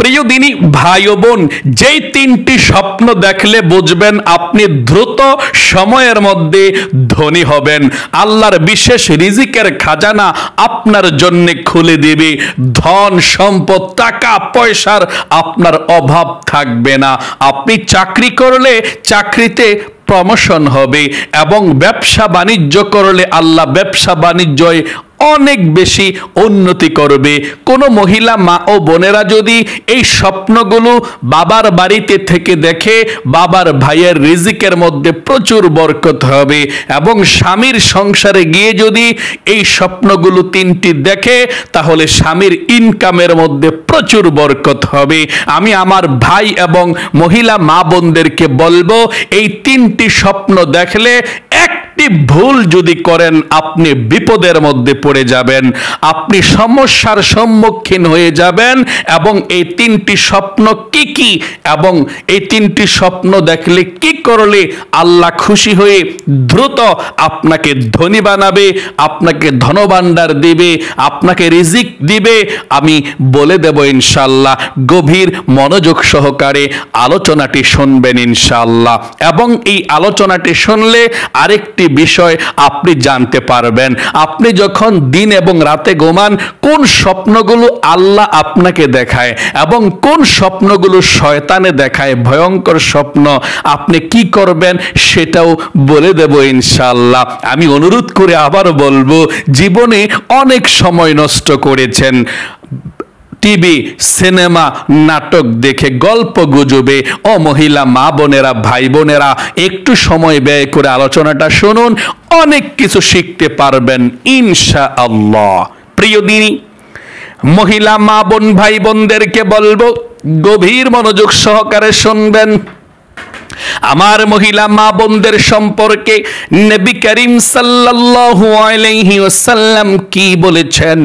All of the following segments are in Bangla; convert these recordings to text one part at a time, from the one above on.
প্রিয় দিনী ভাই ও বোন, যেই তিনটি স্বপ্ন দেখলে বুঝবেন আপনি দ্রুত সময়ের মধ্যে ধনী হবেন, আল্লাহর বিশেষ রিজিকের খাজানা আপনার জন্য খুলে দেবে, ধন সম্পদ টাকা পয়সার আপনার অভাব থাকবে না। আপনি চাকরি করলে চাকরিতে প্রমোশন হবে এবং ব্যবসা বাণিজ্য করলে আল্লাহ ব্যবসা বাণিজ্যয় অনেক বেশি উন্নতি করবে। কোনো মহিলা মা ও বোনেরা যদি এই স্বপ্নগুলো বাবার বাড়িতে থেকে দেখে, বাবার ভাইয়ের রিজিকের মধ্যে প্রচুর বরকত হবে এবং স্বামীর সংসারে গিয়ে যদি এই স্বপ্নগুলো তিনটি দেখে তাহলে স্বামীর ইনকামের মধ্যে প্রচুর বরকত হবে। আমি আমার ভাই এবং মহিলা মা বোনদেরকে বলবো, এই তিনটি স্বপ্ন দেখলে একটি ভুল যদি করেন আপনি বিপদের মধ্যে পড়ে যাবেন, আপনি সমস্যার সম্মুখীন হয়ে যাবেন। এবং এই তিনটি স্বপ্ন কি কি এবং এই তিনটি স্বপ্ন দেখলে কি করলে আল্লাহ খুশি হয়ে দ্রুত আপনাকে ধনী বানাবে, আপনাকে ধনভাণ্ডার দিবে, আপনাকে রিজিক দিবে, আমি বলে দেব ইনশাআল্লাহ। গভীর মনোযোগ সহকারে আলোচনাটি শুনবেন ইনশাআল্লাহ। এবং এই আলোচনাটি শুনলে আরেকটি বিষয় আপনি জানতে পারবেন, আপনি যখন দিন এবং রাতে ঘুমান কোন স্বপ্নগুলো আল্লাহ আপনাকে দেখায় এবং কোন স্বপ্নগুলো শয়তানে দেখায়, ভয়ঙ্কর স্বপ্ন, আপনি কি করবেন সেটাও বলে দেব ইনশাআল্লাহ। আমি অনুরোধ করে আবার বলবো, জীবনে অনেক সময় নষ্ট করেছেন টিভি সিনেমা নাটক দেখে, গল্প গুজবে। ও মহিলা মা বোনেরা ভাই বোনেরা, একটু সময় ব্যয় করে আলোচনাটা শুনুন, অনেক কিছু শিখতে পারবেন ইনশাআল্লাহ। প্রিয় দিনী মহিলা মা বোন ভাই বোনদেরকে বলবো, গভীর মনোযোগ সহকারে শুনবেন। আমার মহিলা মা বোনদের সম্পর্কে নবী করিম সাল্লাল্লাহু আলাইহি ওয়াসাল্লাম কি বলেছেন,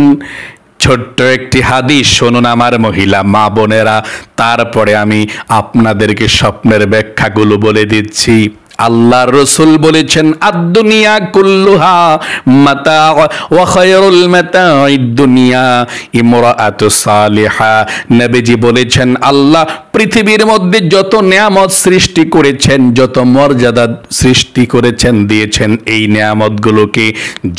ছোট্ট একটি হাদিস শুনুন আমার মহিলা মা বোনেরা, তারপরে আমি আপনাদেরকে স্বপ্নের ব্যাখ্যাগুলো বলে দিচ্ছি। আল্লাহর রাসূল বলেছেন, আদ-দুনিয়া কুল্লুহা মাতা ওয়া খায়রুল মাতাঈদ দুনিয়া ইমরাআতু সালিহা। নবীজি বলেছেন, আল্লাহ পৃথিবীর মধ্যে যত নিয়ামত সৃষ্টি করেছেন, যত মর্যাদা সৃষ্টি করেছেন, দিয়েছেন, এই নিয়ামতগুলোকে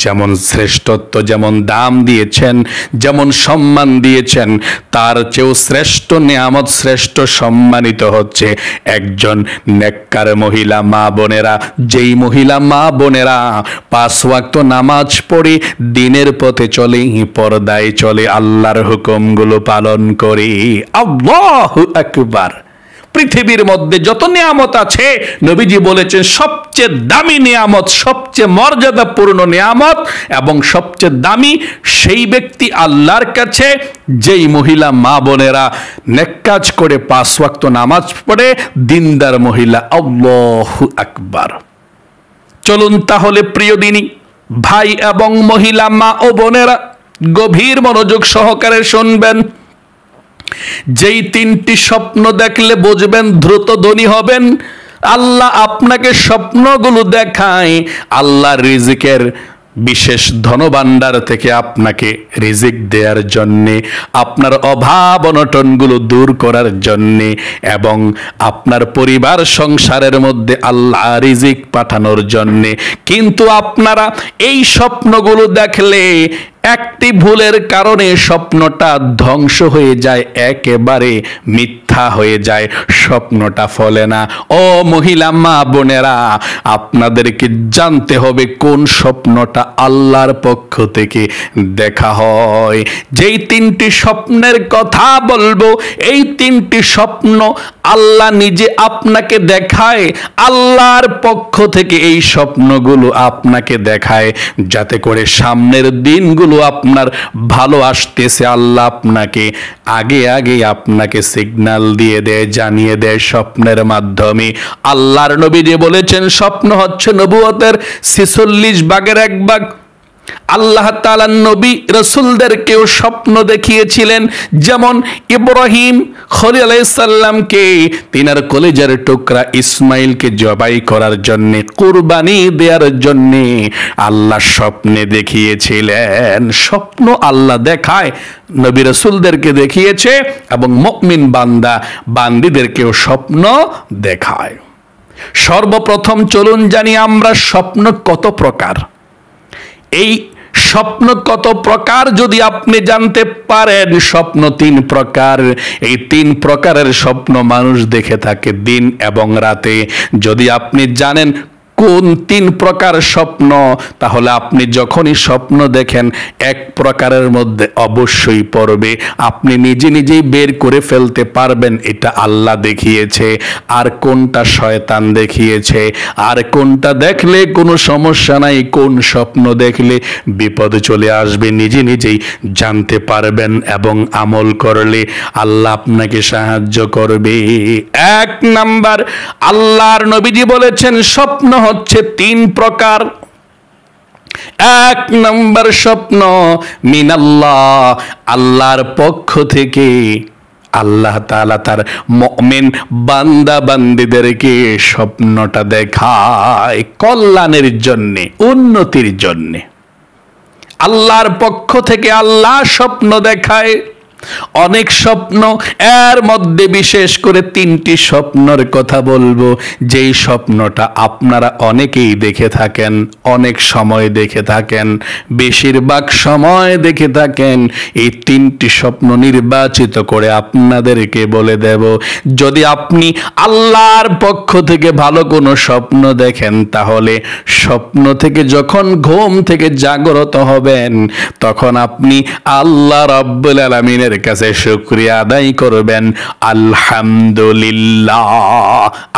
যেমন শ্রেষ্ঠত্ব, যেমন দাম দিয়েছেন, যেমন সম্মান দিয়েছেন, তার চেয়েও শ্রেষ্ঠ নিয়ামত, শ্রেষ্ঠ সম্মানিত হচ্ছে একজন নেককার মহিলা মা বোনেরা। যেই মহিলা মা বোনেরা 5 ওয়াক্ত নামাজ পড়ে দিনের পথে চলে, পর্দায় চলে, আল্লাহর হুকুমগুলো পালন করে। আল্লাহু আকবার। পৃথিবীর মধ্যে যত নিয়ামত আছে নবীজি বলেছেন সবচেয়ে দামি নিয়ামত, সবচেয়ে মর্যাদাপূর্ণ নিয়ামত এবং সবচেয়ে দামি সেই ব্যক্তি আল্লাহর কাছে যেই মহিলা মা বোনেরা নেক কাজ করে 5 ওয়াক্ত নামাজ পড়ে, দিনদার মহিলা। আল্লাহু আকবার। চলুন তাহলে প্রিয় দিনী ভাই এবং মহিলা মা ও বোনেরা, গভীর মনোযোগ সহকারে শুনবেন। যেই তিনটি স্বপ্ন দেখলে বুঝবেন দ্রুত ধনী হবেন, আল্লাহ আপনাকে স্বপ্নগুলো দেখায় আল্লাহ রিজিকের বিশেষ ধনভাণ্ডার থেকে আপনাকে রিজিক দেওয়ার জন্যে, আপনার অভাব অনটনগুলো দূর করার জন্যে এবং আপনার পরিবার সংসারের মধ্যে আল্লাহ রিজিক পাঠানোর জন্যে। কিন্তু আপনারা এই স্বপ্নগুলো দেখলে একটি ভুলের কারণে স্বপ্নটা ধ্বংস হয়ে যায়, একেবারে মিথ্যা হয়ে যায়, স্বপ্নটা ফলে না। ও মহিলা মা বোনেরা, আপনাদেরকে জানতে হবে কোন স্বপ্নটা আল্লাহর পক্ষ থেকে দেখা হয়। যেই তিনটি স্বপ্নের কথা বলবো, এই তিনটি স্বপ্ন আল্লাহ নিজে আপনাকে দেখায়, আল্লাহর পক্ষ থেকে এই স্বপ্নগুলো আপনাকে দেখায়, যাতে করে সামনের দিনগুলো আপনার ভালো আসতেছে আল্লাহ আপনাকে আগে আগে আপনাকে সিগন্যাল দিয়ে দেয়, জানিয়ে দেয় স্বপ্নের মাধ্যমে। আল্লাহর নবী যে বলেছেন স্বপ্ন হচ্ছে নবুয়তের 46 ভাগের 1 ভাগ। আল্লাহ তাআলা নবী রাসূলদেরকেও স্বপ্ন দেখিয়েছিলেন। যেমন ইব্রাহিম খলিল আলাইহিস সালামকে তিনার কলিজার টুকরা ইসমাইলকে জবাই করার জন্য, কুরবানি দেওয়ার জন্য আল্লাহ স্বপ্নে দেখিয়েছিলেন। স্বপ্ন আল্লাহ দেখায়, নবী রাসূলদেরকে দেখিয়েছে এবং মুমিন বান্দা বান্দীদেরকেও স্বপ্ন দেখায়। সর্বপ্রথম চলুন জানি আমরা স্বপ্ন কত প্রকার। এই স্বপ্ন কত প্রকার যদি আপনি জানতে পারেন, স্বপ্ন 3 প্রকার। এই 3 প্রকারের স্বপ্ন মানুষ দেখে থাকে দিন এবং রাতে। যদি আপনি জানেন কোন 3 প্রকার স্বপ্ন, তাহলে আপনি যখনই স্বপ্ন দেখেন এক প্রকারের মধ্যে অবশ্যই পড়বে। আপনি নিজে নিজেই বের করে ফেলতে পারবেন এটা আল্লাহ দেখিয়েছে, আর কোনটা শয়তান দেখিয়েছে, আর কোনটা দেখলে কোনো সমস্যা নাই, কোন স্বপ্ন দেখলে বিপদ চলে আসবে নিজে নিজেই জানতে পারবেন। এবং আমল করলে আল্লাহ আপনাকে সাহায্য করবে। 1 নাম্বার, আল্লাহর নবীজি বলেছেন স্বপ্ন হচ্ছে 3 প্রকার। 1 নম্বর স্বপ্ন মিনাল্লাহ, আল্লাহর পক্ষ থেকে। আল্লাহ তাআলা তার মুমিন বান্দা বান্দীদেরকে স্বপ্নটা দেখায় কল্যাণের জন্য, উন্নতির জন্য। আল্লাহর পক্ষ থেকে আল্লাহ স্বপ্ন দেখায় অনেক স্বপ্ন। এর মধ্যে বিশেষ করে 3টি স্বপ্নের কথা বলবো, যেই স্বপ্নটা আপনারা অনেকেই দেখে থাকেন, অনেক সময় দেখে থাকেন, বেশিরভাগ সময় দেখে থাকেন। এই 3টি স্বপ্ন নির্বাচিত করে আপনাদেরকে বলে দেব। যদি আপনি আল্লাহর পক্ষ থেকে ভালো কোনো স্বপ্ন দেখেন, তাহলে স্বপ্ন থেকে যখন ঘুম থেকে জাগ্রত হবেন, তখন আপনি আল্লাহ রাব্বুল আলামিনের কাছে শুকরিয়া আদায় করবেন। আলহামদুলিল্লাহ,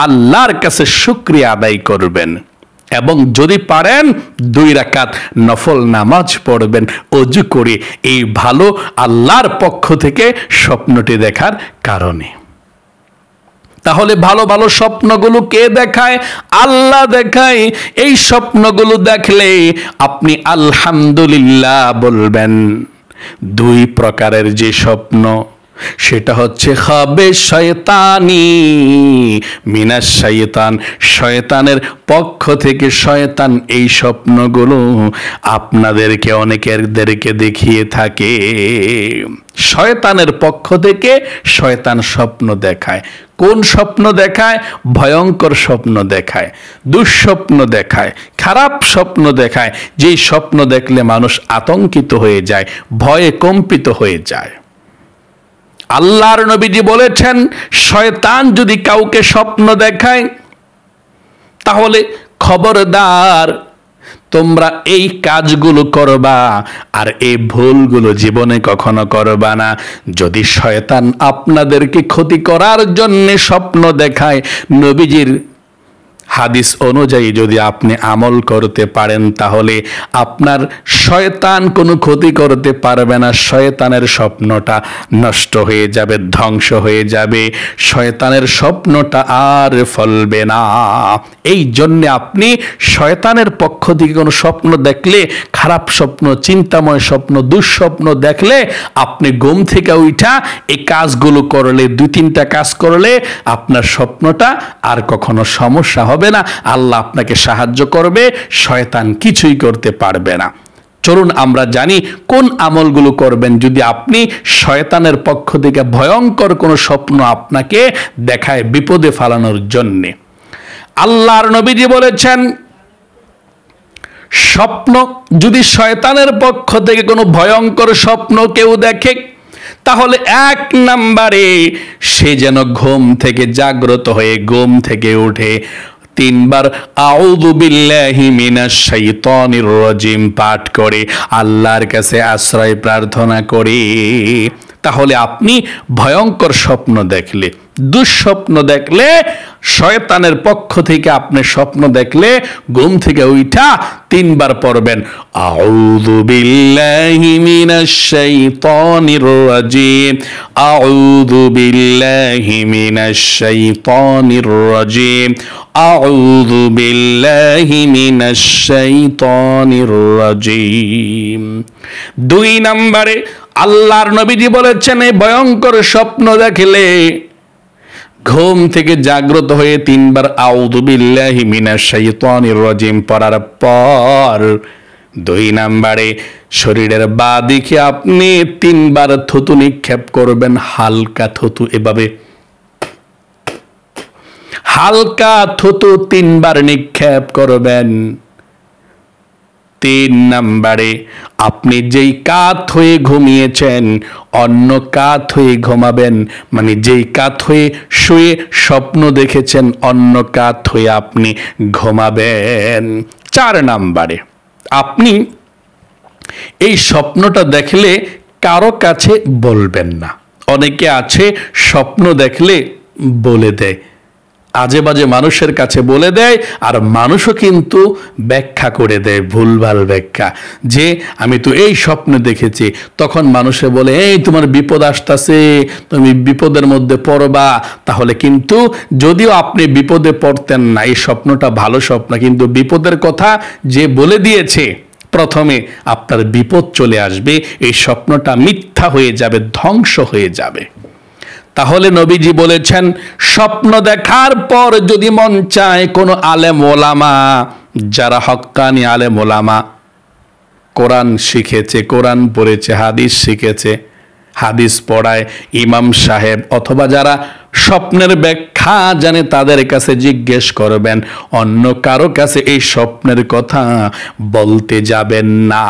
আল্লাহর কাছে শুকরিয়া আদায় করবেন। এবং যদি পারেন 2 রাকাত নফল নামাজ পড়বেন ওযু করে, এই ভালো আল্লাহর পক্ষ থেকে স্বপ্নটি দেখার কারণে। তাহলে ভালো ভালো স্বপ্নগুলো কে দেখায়? আল্লাহ দেখায়। এই স্বপ্নগুলো দেখলে আপনি আলহামদুলিল্লাহ বলবেন। 2 প্রকারের যে স্বপ্ন, সেটা হচ্ছে খাবে শয়তানি মিনাশ শয়তান, শয়তানের পক্ষ থেকে। শয়তান এই স্বপ্নগুলো আপনাদেরকে অনেকেরদেরকে দেখিয়ে থাকে। শয়তানের পক্ষ থেকে শয়তান স্বপ্ন দেখায়। কোন স্বপ্ন দেখায়? ভয়ঙ্কর স্বপ্ন দেখায়, দুঃস্বপ্ন দেখায়, খারাপ স্বপ্ন দেখায়। যেই স্বপ্ন দেখলে মানুষ আতঙ্কিত হয়ে যায়, ভয়ে কম্পিত হয়ে যায়। আল্লাহর নবীজি বলেছেন, শয়তান যদি কাউকে স্বপ্ন দেখায়, তাহলে খবরদার তোমরা এই কাজগুলো করবা আর এই ভুলগুলো জীবনে কখনো করবা না। যদি শয়তান আপনাদেরকে ক্ষতি করার জন্য স্বপ্ন দেখায়, নবীজির হাদিস অনুযায়ী যদি আপনি আমল করতে পারেন, তাহলে আপনার শয়তান কোনো ক্ষতি করতে পারবে না। শয়তানের স্বপ্নটা নষ্ট হয়ে যাবে, ধ্বংস হয়ে যাবে। শয়তানের স্বপ্নটা আর ফলবে না। এই জন্যে আপনি শয়তানের পক্ষ থেকে কোনো স্বপ্ন দেখলে, খারাপ স্বপ্ন, চিন্তাময় স্বপ্ন, দুঃস্বপ্ন দেখলে, আপনি ঘুম থেকে উঠা এই কাজগুলো করলে, 2-3টা কাজ করলে আপনার স্বপ্নটা আর কখনো সমস্যা হবে না। আল্লাহ আপনাকে সাহায্য করবে, শয়তান কিছুই করতে পারবে না। চলুন আমরা জানি কোন আমলগুলো করবেন যদি আপনি শয়তানের পক্ষ থেকে ভয়ঙ্কর কোনো স্বপ্ন আপনাকে দেখায় বিপদে ফেলানোর জন্যে। আল্লাহর নবীজি বলেছেন, স্বপ্ন যদি শয়তানের পক্ষ থেকে কোনো ভয়ঙ্কর স্বপ্ন কেউ দেখে, তাহলে 1 নম্বরে সে যেন ঘুম থেকে জাগ্রত হয়ে ঘুম থেকে উঠে 3 বার আউযু বিল্লাহি মিনাশ শাইতানির রাজিম পাঠ করে আল্লাহর কাছে আশ্রয় প্রার্থনা করে। তাহলে আপনি ভয়ঙ্কর স্বপ্ন দেখলে, দুঃস্বপ্ন দেখলে, শয়তানের পক্ষ থেকে আপনি স্বপ্ন দেখলে ঘুম থেকে উঠা 3 বার পড়বেন আউযু বিল্লাহি মিনাশ শাইতানির রাজিম, আউযু বিল্লাহি মিনাশ শাইতানির রাজিম, আউযু বিল্লাহি মিনাশ শাইতানির রাজিম। 2 নম্বরে আল্লাহর নবীজি বলেছেন এই ভয়ঙ্কর স্বপ্ন দেখলে ঘুম থেকে জাগ্রত হয়ে 3 বার আউযু বিল্লাহি মিনাশ শাইতানির রাজিম পড়ার পর 2 নম্বরে শরীরের বাঁ দিকে আপনি 3 বার থুতু নিক্ষেপ করবেন, হালকা থুতু, এভাবে হালকা থুতু 3 বার নিক্ষেপ করবেন। 3 নম্বরে আপনি যেই কাত হয়ে ঘুমিয়েছেন অন্য কাত হয়ে ঘুমাবেন, মানে যেই কাত হয়ে শুয়ে স্বপ্ন দেখেছেন অন্য কাত হয়ে আপনি ঘুমাবেন। 4 নম্বরে আপনি এই স্বপ্নটা দেখলে কারো কাছে বলবেন না। অনেকে আছে স্বপ্ন দেখলে বলে দেয়, আজে বাজে মানুষের কাছে বলে দেয়, আর মানুষও কিন্তু ব্যাখ্যা করে দেয়, ভুলভাল ব্যাখ্যা, যে আমি তো এই স্বপ্ন দেখেছি। তখন মানুষে বলে এই তোমার বিপদ আসতেছে, তুমি বিপদের মধ্যে পড়বা। তাহলে কিন্তু যদিও আপনি বিপদে পড়তেন না, এই স্বপ্নটা ভালো স্বপ্ন, কিন্তু বিপদের কথা যে বলে দিয়েছে প্রথমে আপনার বিপদ চলে আসবে, এই স্বপ্নটা মিথ্যা হয়ে যাবে, ধ্বংস হয়ে যাবে। তাহলে নবীজি বলেছেন স্বপ্ন দেখার পর যদি মন চায় কোনো আলেম ওলামা, যারা হক্কানি আলেম ওলামা, কোরআন শিখেছে, কোরআন পড়েছে, হাদিস শিখেছে, হাদিস পড়ায় ইমাম সাহেব, অথবা যারা স্বপ্নের ব্যাখ্যা জানে তাদের কাছে জিজ্ঞেস করবেন, অন্য কারো কাছে এই স্বপ্নের কথা বলতে যাবেন না।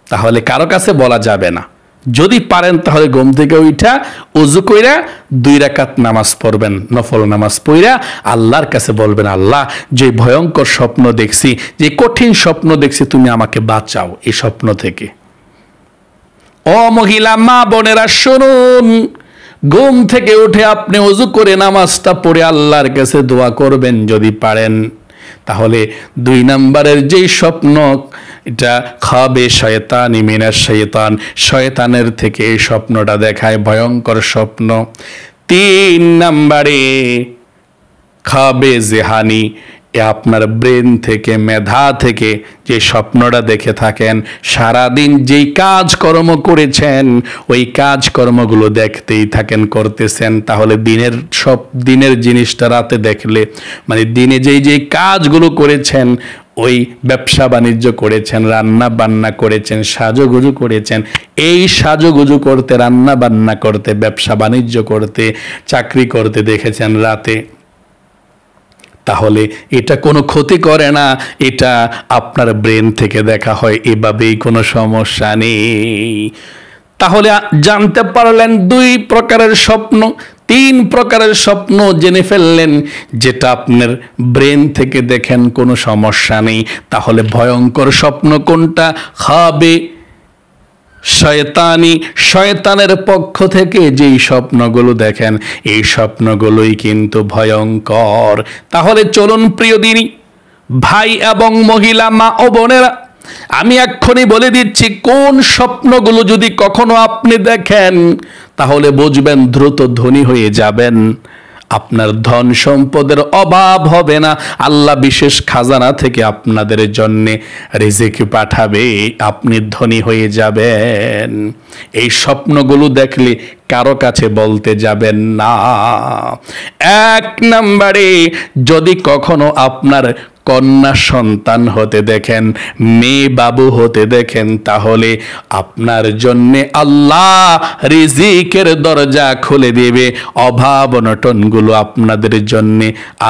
তাহলে কারো কাছে বলা যাবে না। যদি পারেন তাহলে ঘুম থেকে উঠা ওযু কইরা 2 রাকাত নামাজ পড়বেন, নফল নামাজ পড়া আল্লাহর কাছে বলবেন, আল্লাহ যে ভয়ঙ্কর স্বপ্ন দেখছি, যে কঠিন স্বপ্ন দেখছি, তুমি আমাকে বাঁচাও এই স্বপ্ন থেকে। ও মহিলা মা বোনেরা শুনুন, ঘুম থেকে উঠে আপনি ওযু করে নামাজটা পড়ে আল্লাহর কাছে দোয়া করবেন যদি পারেন। তাহলে 2 নম্বরের যেই স্বপ্ন, এটা খাবে শয়তান মিনাশ শয়তান, শয়তানের থেকে এই স্বপ্নটা দেখায়, ভয়ঙ্কর স্বপ্ন। 3 নম্বরে খাবে জেহানি, আপনার ব্রেন থেকে, মেধা থেকে যে স্বপ্নটা দেখে থাকেন, সারাদিন যেই কাজকর্ম করেছেন ওই কাজকর্মগুলো দেখতেই থাকেন, করতেছেন, তাহলে দিনের জিনিসটা রাতে দেখলে, মানে দিনে যেই কাজগুলো করেছেন, ওই ব্যবসা বাণিজ্য করেছেন, রান্না বান্না করেছেন, সাজুগুজু করেছেন, এই সাজুগুজু করতে, রান্না বান্না করতে, ব্যবসা বাণিজ্য করতে, চাকরি করতে দেখেছেন রাতে, তাহলে এটা কোনো ক্ষতি করে না, এটা আপনার ব্রেন থেকে দেখা হয়, এভাবেই কোনো সমস্যা নেই। তাহলে জানতে পারলেন 2 প্রকারের স্বপ্ন, 3 প্রকারের স্বপ্ন জেনে ফেললেন, যেটা আপনার ব্রেন থেকে দেখেন কোনো সমস্যা নেই। তাহলে ভয়ঙ্কর স্বপ্ন কোনটা? খাবে শয়তানি, শয়তানের পক্ষ থেকে যেই স্বপ্নগুলো দেখেন এই স্বপ্নগুলোই কিন্তু ভয়ঙ্কর। তাহলে চলুন প্রিয় দিনী ভাই এবং মহিলা, মা ও বোনেরা, আমি এক্ষুনি বলে দিচ্ছি কোন স্বপ্নগুলো যদি কখনো আপনি দেখেন তাহলে বুঝবেন দ্রুত ধনী হয়ে যাবেন, আপনার ধন সম্পদের অভাব হবে না, আল্লাহ বিশেষ খাজানা থেকে আপনাদের জন্য রিজিক পাঠাবে, আপনি ধনী হয়ে যাবেন। এই স্বপ্নগুলো দেখলে কারো কাছে বলতে যাবেন না। 1 নম্বরে যদি কখনো আপনার কন্যা সন্তান হতে দেখেন, মেয়ে বাবু হতে দেখেন, তাহলে আপনার জন্য আল্লাহ রিজিকের দরজা খুলে দেবে, অভাব অনটনগুলো আপনাদের জন্য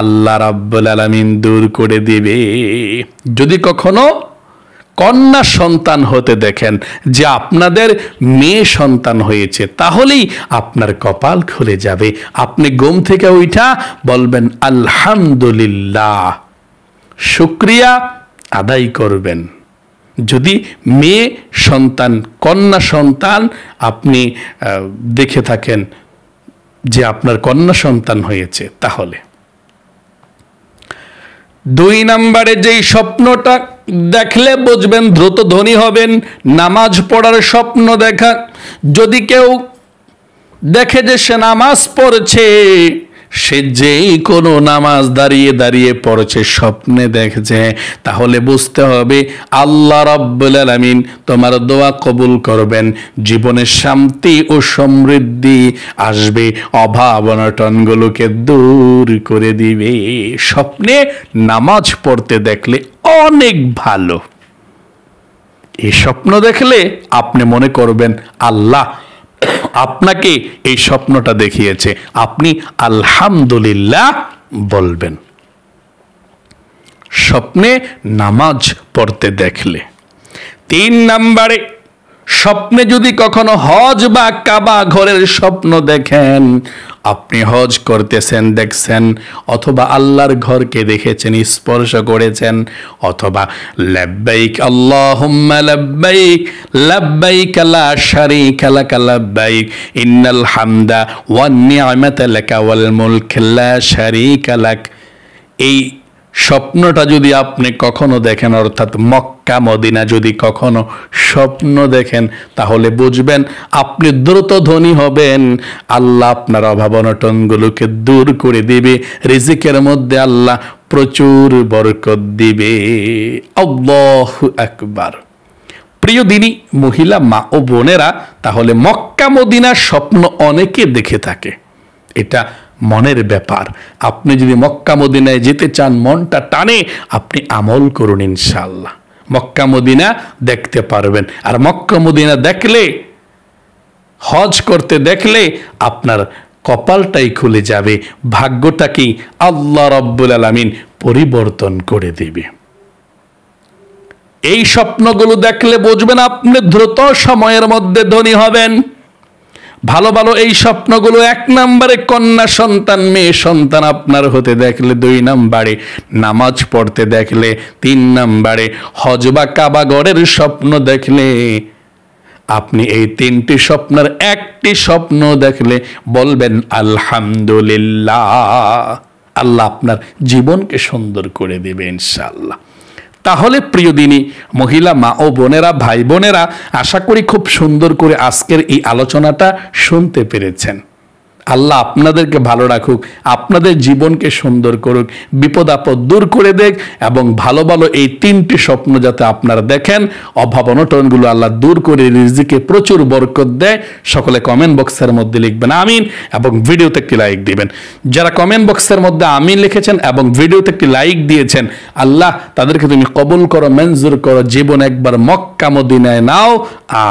আল্লাহ রাব্বুল আলামিন দূর করে দেবে। যদি কখনো কন্যা সন্তান হতে দেখেন যে আপনাদের মেয়ে সন্তান হয়েছে, তাহলেই আপনার কপাল খুলে যাবে। আপনি ঘুম থেকে উঠা বলবেন আলহামদুলিল্লাহ, শুকরিয়া আদায় করবেন। যদি মেয়ে সন্তান, কন্যা সন্তান আপনি দেখে থাকেন যে আপনার কন্যা সন্তান হয়েছে, তাহলে 2 নম্বরে যেই স্বপ্নটা দেখলে বুঝবেন দ্রুত ধনী হবেন, নামাজ পড়ার স্বপ্ন দেখা। যদি কেউ দেখে যে সে নামাজ পড়ছে, সে যেই কোনো নামাজ দাঁড়িয়ে দাঁড়িয়ে পড়ছে, স্বপ্নে দেখছে, তাহলে বুঝতে হবে আল্লাহ রাব্বুল আলামিন তোমার দোয়া কবুল করবেন, জীবনে শান্তি ও সমৃদ্ধি আসবে, অভাব অনটনগুলোকে দূর করে দিবে। স্বপ্নে নামাজ পড়তে দেখলে অনেক ভালো। এই স্বপ্ন দেখলে আপনি মনে করবেন আল্লাহ আপনাকে এই স্বপ্নটা দেখিয়েছে, আপনি আলহামদুলিল্লাহ বলবেন। স্বপ্নে নামাজ পড়তে দেখলে। 3 নম্বরে, স্বপ্নে যদি কখনো হজ বা কাবা ঘরের স্বপ্ন দেখেন, আপনি হজ করতেছেন দেখছেন, অথবা আল্লাহর ঘরকে দেখেছেন, স্পর্শ করেছেন, অথবা লাব্বাইক আল্লাহুম্মা লাব্বাইক লাব্বাইক লা শারীকা লাক লাব্বাইক ইন্নাল হামদা ওয়ান নি'মাতা লাকা ওয়াল মুলক লা শারীকা লাক, এই স্বপ্নটা যদি আপনি কখনো দেখেন, অর্থাৎ মক্কা মদিনা যদি কখনো স্বপ্ন দেখেন, তাহলে বুঝবেন আপনি দ্রুত ধনী হবেন, আল্লাহ আপনার অভাব অনটনগুলোকে দূর করে দিবে, রিজিকের মধ্যে আল্লাহ প্রচুর বরকত দিবে। আল্লাহু আকবার। প্রিয় দিনী মহিলা মা ও বোনেরা, তাহলে মক্কা মদিনার স্বপ্ন অনেকে দেখে থাকে, এটা মনের ব্যাপার। আপনি যদি মক্কা মদিনায় যেতে চান, মনটা টানে, আপনি আমল করুন, ইনশাআল্লাহ মক্কা মদিনা দেখতে পারবেন। আর মক্কা মদিনা দেখলে, হজ করতে দেখলে আপনার কপালটাই খুলে যাবে, ভাগ্যটাকেই আল্লাহ রাব্বুল আলামিন পরিবর্তন করে দিবে। এই স্বপ্নগুলো দেখলে বুঝবেন আপনি দ্রুত সময়ের মধ্যে ধনী হবেন। ভালো ভালো এই স্বপ্নগুলো 1 নম্বরে কন্যা সন্তান, মেয়ে সন্তান আপনার হতে দেখলে, 2 নম্বরে নামাজ পড়তে দেখলে, 3 নম্বরে হজ বা কাবা ঘরের স্বপ্ন দেখলে। আপনি এই 3টি স্বপ্নের একটি স্বপ্ন দেখলে বলবেন আলহামদুলিল্লাহ, আল্লাহ আপনার জীবনকে সুন্দর করে দেবে ইনশাআল্লাহ। তাহলে প্রিয় দিনী মহিলা মা ও বোনেরা, ভাই বোনেরা, আশা করি খুব সুন্দর করে আজকের এই আলোচনাটা শুনতে পেরেছেন। আল্লাহ আপনাদেরকে ভালো রাখুক, আপনাদের জীবনকে সুন্দর করুক, বিপদ আপদ দূর করে দেখ, এবং ভালো ভালো এই 3টি স্বপ্ন যাতে আপনারা দেখেন, অভাব অনটনগুলো আল্লাহ দূর করে রিজিকে প্রচুর বরকত দেয়। সকলে কমেন্ট বক্সের মধ্যে লিখবেন আমিন, এবং ভিডিওতে একটি লাইক দিবেন। যারা কমেন্ট বক্সের মধ্যে আমিন লিখেছেন এবং ভিডিওতে একটি লাইক দিয়েছেন, আল্লাহ তাদেরকে তুমি কবুল করো, মঞ্জুর করো, জীবন একবার মক্কা মদিনায় নাও,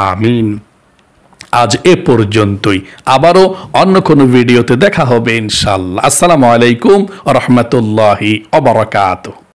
আমিন। আজ এ পর্যন্তই, আবারও অন্য কোনো ভিডিওতে দেখা হবে ইনশাআল্লাহ। আসসালামু আলাইকুম ওয়া রাহমাতুল্লাহি ওয়া বারাকাতুহু।